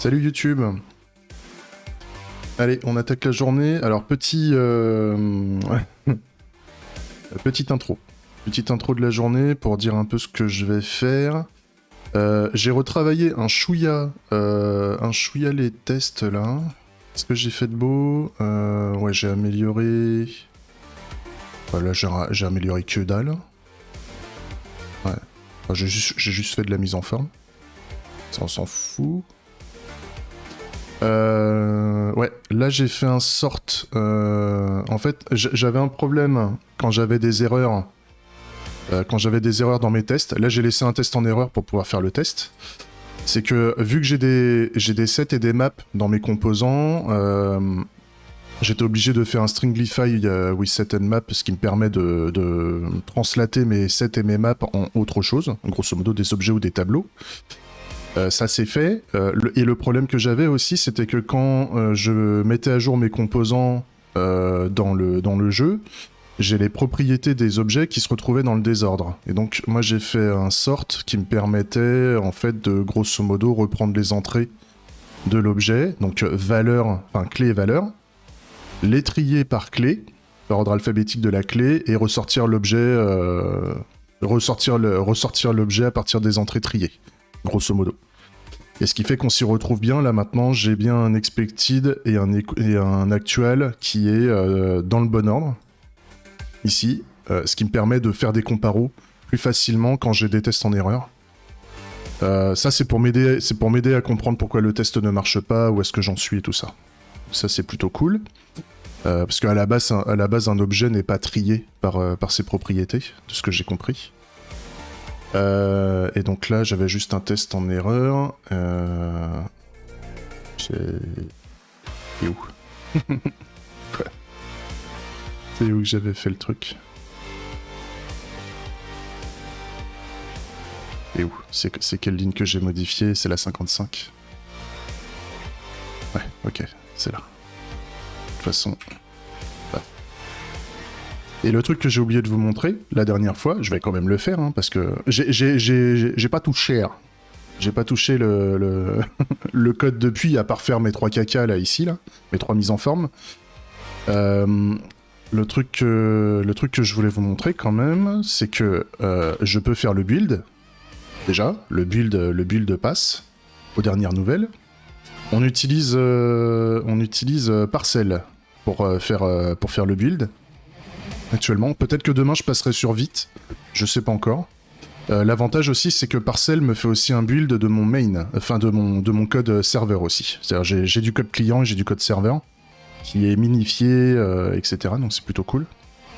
Salut YouTube. Allez, on attaque la journée. Alors, petite intro. Petite intro de la journée pour dire un peu ce que je vais faire. J'ai retravaillé un chouïa les tests là. Qu'est-ce que j'ai fait de beau? Ouais, j'ai amélioré... Voilà, j'ai amélioré que dalle. Ouais. Enfin, j'ai juste fait de la mise en forme. Ça, on s'en fout. Ouais, là j'ai fait un sort. En fait, j'avais un problème quand j'avais des erreurs. Quand j'avais des erreurs dans mes tests. Là j'ai laissé un test en erreur pour pouvoir faire le test. C'est que vu que j'ai des sets et des maps dans mes composants, j'étais obligé de faire un stringlify with set and map, ce qui me permet de translater mes sets et mes maps en autre chose, grosso modo des objets ou des tableaux. Ça c'est fait, et le problème que j'avais aussi, c'était que quand je mettais à jour mes composants dans le jeu, j'ai les propriétés des objets qui se retrouvaient dans le désordre. Et donc moi j'ai fait un sort qui me permettait en fait de grosso modo reprendre les entrées de l'objet, donc valeur, enfin clé et valeur, les trier par clé, par ordre alphabétique de la clé, et ressortir l'objet, ressortir l'objet à partir des entrées triées, grosso modo. Et ce qui fait qu'on s'y retrouve bien, là maintenant j'ai bien un expected et un actual qui est dans le bon ordre, ici, ce qui me permet de faire des comparos plus facilement quand j'ai des tests en erreur. Ça c'est pour m'aider à comprendre pourquoi le test ne marche pas, où est-ce que j'en suis et tout ça. Ça c'est plutôt cool, parce qu'à la base un objet n'est pas trié par ses propriétés, de ce que j'ai compris. Et donc là, j'avais juste un test en erreur. C'est où? C'est où que j'avais fait le truc? Et où? C'est quelle ligne que j'ai modifiée? C'est la 55. Ouais, ok, c'est là. De toute façon... Et le truc que j'ai oublié de vous montrer la dernière fois, je vais quand même le faire, hein, parce que j'ai pas touché. J'ai pas touché le code depuis, à part faire mes 3 caca là, ici, là, mes 3 mises en forme. Le truc que je voulais vous montrer quand même, c'est que je peux faire le build. Déjà, le build passe aux dernières nouvelles. On utilise Parcel pour faire le build. Actuellement, peut-être que demain je passerai sur Vite, je sais pas encore. L'avantage aussi, c'est que Parcel me fait aussi un build de mon main, enfin de mon code serveur aussi. C'est-à-dire j'ai du code client et j'ai du code serveur qui est minifié, etc. Donc c'est plutôt cool.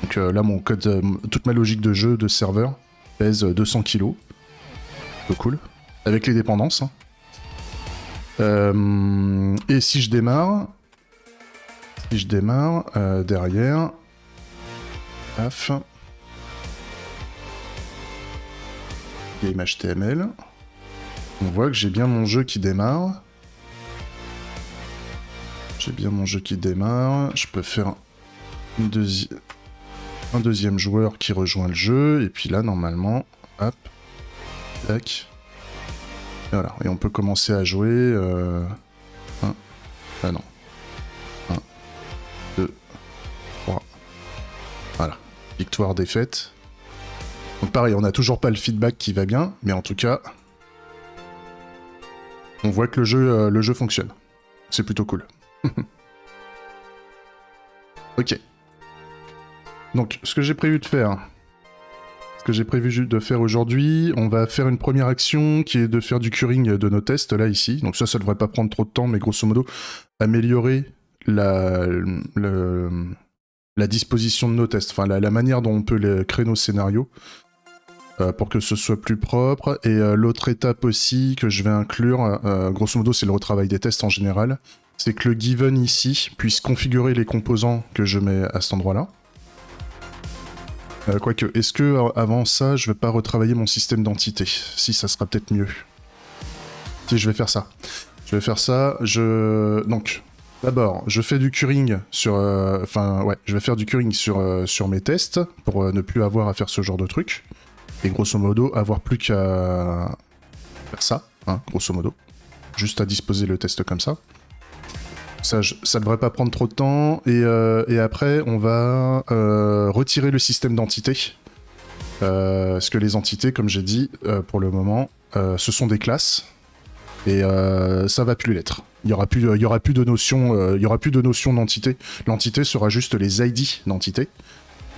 Donc là, mon code, toute ma logique de jeu de serveur pèse 200 kg. Plutôt cool. Avec les dépendances. Hein. Et si je démarre derrière... Paf. Game HTML. On voit que j'ai bien mon jeu qui démarre. Je peux faire un deuxième joueur qui rejoint le jeu. Et puis là, normalement, hop, tac. Et voilà. Et on peut commencer à jouer. Ah non. 1, 2, 3. Voilà. Victoire, défaite. Donc pareil, on n'a toujours pas le feedback qui va bien, mais en tout cas, on voit que le jeu fonctionne. C'est plutôt cool. Ok. Donc, ce que j'ai prévu de faire aujourd'hui, on va faire une première action qui est de faire du curing de nos tests, là, ici. Donc ça devrait pas prendre trop de temps, mais grosso modo, améliorer la disposition de nos tests, enfin la manière dont on peut créer nos scénarios pour que ce soit plus propre. Et l'autre étape aussi que je vais inclure, grosso modo c'est le retravail des tests en général, c'est que le given ici puisse configurer les composants que je mets à cet endroit-là. Quoique, est-ce que avant ça, je vais pas retravailler mon système d'entité? Si, ça sera peut-être mieux. Si, je vais faire ça. Donc... D'abord, je fais du curing sur... je vais faire du curing sur mes tests pour ne plus avoir à faire ce genre de truc. Et grosso modo, avoir plus qu'à faire ça, hein, grosso modo. juste à disposer le test comme ça. Ça devrait pas prendre trop de temps. Et après, on va retirer le système d'entités. Parce que les entités, comme j'ai dit, pour le moment, ce sont des classes. Et ça va plus l'être. Il y aura plus de notion, il y aura plus de notion d'entité. L'entité sera juste les ID d'entité.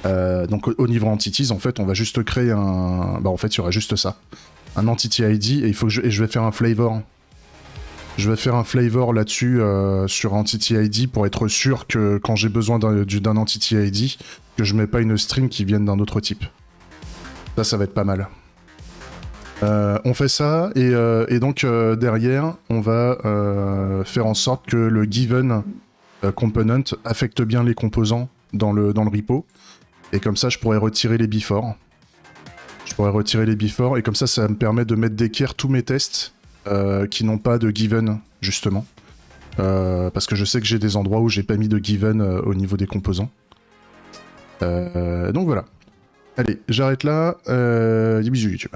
Donc au niveau entities, en fait, on va juste créer un... Bah en fait, il y aura juste ça. Un entity ID, et je vais faire un flavor. Je vais faire un flavor là-dessus sur entity ID pour être sûr que quand j'ai besoin d'un entity ID, que je mets pas une string qui vienne d'un autre type. Ça va être pas mal. On fait ça, et donc derrière, on va faire en sorte que le given component affecte bien les composants dans le repo. Et comme ça, je pourrais retirer les before. Et comme ça me permet de mettre d'équerre tous mes tests qui n'ont pas de given, justement. Parce que je sais que j'ai des endroits où j'ai pas mis de given au niveau des composants. Donc voilà. Allez, j'arrête là. Bisous YouTube.